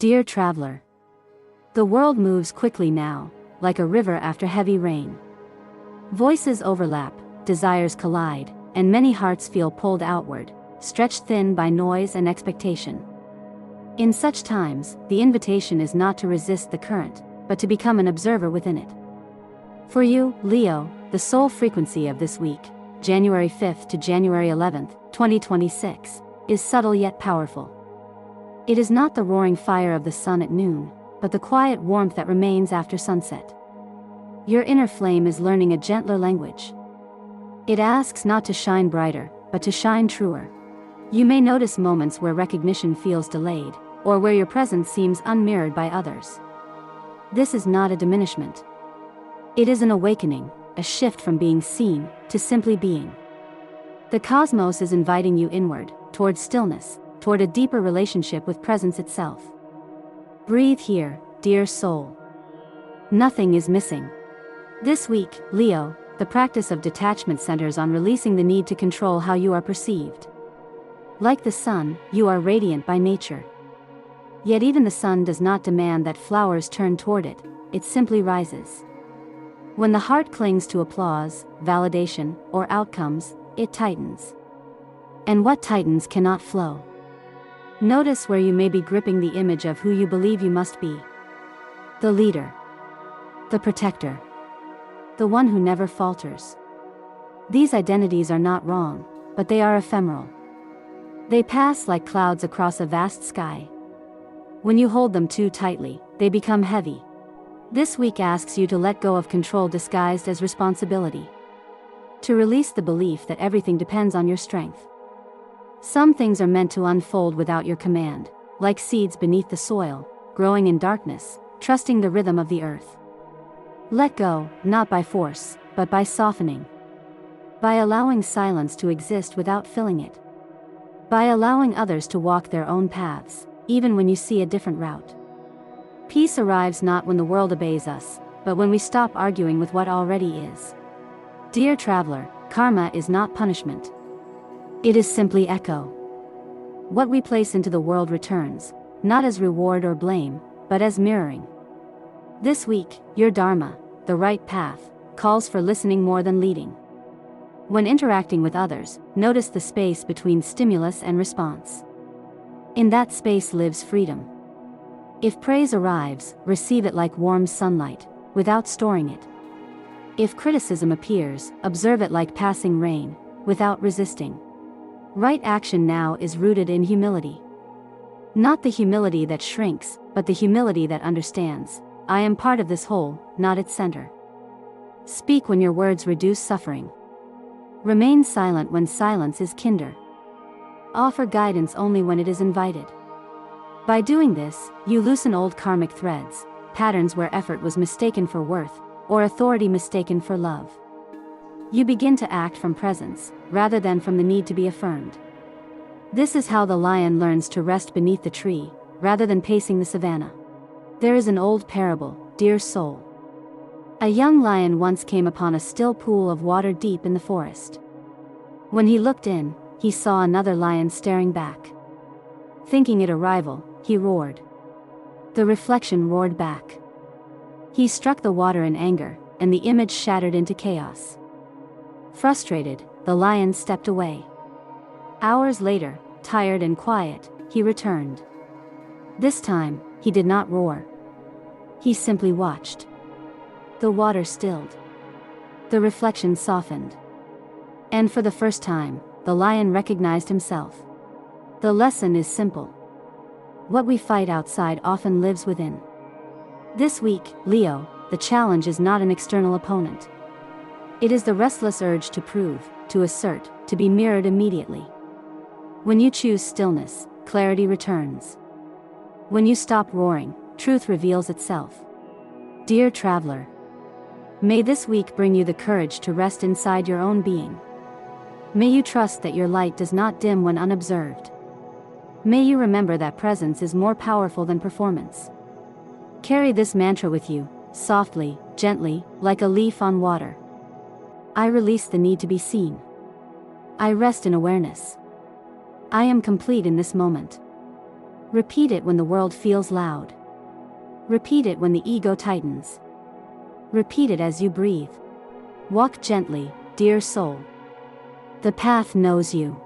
Dear traveler, the world moves quickly now, like a river after heavy rain. Voices overlap, desires collide, and many hearts feel pulled outward, stretched thin by noise and expectation. In such times, the invitation is not to resist the current, but to become an observer within it. For you, Leo, the soul frequency of this week, January 5th to January 11th, 2026, is subtle yet powerful. It is not the roaring fire of the sun at noon, but the quiet warmth that remains after sunset. Your inner flame is learning a gentler language. It asks not to shine brighter, but to shine truer. You may notice moments where recognition feels delayed, or where your presence seems unmirrored by others. This is not a diminishment. It is an awakening, a shift from being seen to simply being. The cosmos is inviting you inward, toward stillness, toward a deeper relationship with presence itself. Breathe here, dear soul. Nothing is missing. This week, Leo, the practice of detachment centers on releasing the need to control how you are perceived. Like the sun, you are radiant by nature. Yet even the sun does not demand that flowers turn toward it, it simply rises. When the heart clings to applause, validation, or outcomes, it tightens. And what tightens cannot flow. Notice where you may be gripping the image of who you believe you must be. The leader. The protector. The one who never falters. These identities are not wrong, but they are ephemeral. They pass like clouds across a vast sky. When you hold them too tightly, they become heavy. This week asks you to let go of control disguised as responsibility. To release the belief that everything depends on your strength. Some things are meant to unfold without your command, like seeds beneath the soil, growing in darkness, trusting the rhythm of the earth. Let go, not by force, but by softening. By allowing silence to exist without filling it. By allowing others to walk their own paths, even when you see a different route. Peace arrives not when the world obeys us, but when we stop arguing with what already is. Dear traveler, karma is not punishment. It is simply echo. What we place into the world returns, not as reward or blame, but as mirroring. This week, your dharma, the right path, calls for listening more than leading. When interacting with others, notice the space between stimulus and response. In that space lives freedom. If praise arrives, receive it like warm sunlight, without storing it. If criticism appears, observe it like passing rain, without resisting. Right action now is rooted in humility. Not the humility that shrinks, but the humility that understands. I am part of this whole, not its center. Speak when your words reduce suffering. Remain silent when silence is kinder. Offer guidance only when it is invited. By doing this, you loosen old karmic threads, patterns where effort was mistaken for worth, or authority mistaken for love. You begin to act from presence, rather than from the need to be affirmed. This is how the lion learns to rest beneath the tree, rather than pacing the savanna. There is an old parable, dear soul. A young lion once came upon a still pool of water deep in the forest. When he looked in, he saw another lion staring back. Thinking it a rival, he roared. The reflection roared back. He struck the water in anger, and the image shattered into chaos. Frustrated, the lion stepped away. Hours later, tired and quiet, he returned. This time, he did not roar. He simply watched. The water stilled. The reflection softened. And for the first time, the lion recognized himself. The lesson is simple. What we fight outside often lives within. This week, Leo, the challenge is not an external opponent. It is the restless urge to prove, to assert, to be mirrored immediately. When you choose stillness, clarity returns. When you stop roaring, truth reveals itself. Dear traveler, may this week bring you the courage to rest inside your own being. May you trust that your light does not dim when unobserved. May you remember that presence is more powerful than performance. Carry this mantra with you, softly, gently, like a leaf on water. I release the need to be seen. I rest in awareness. I am complete in this moment. Repeat it when the world feels loud. Repeat it when the ego tightens. Repeat it as you breathe. Walk gently, dear soul. The path knows you.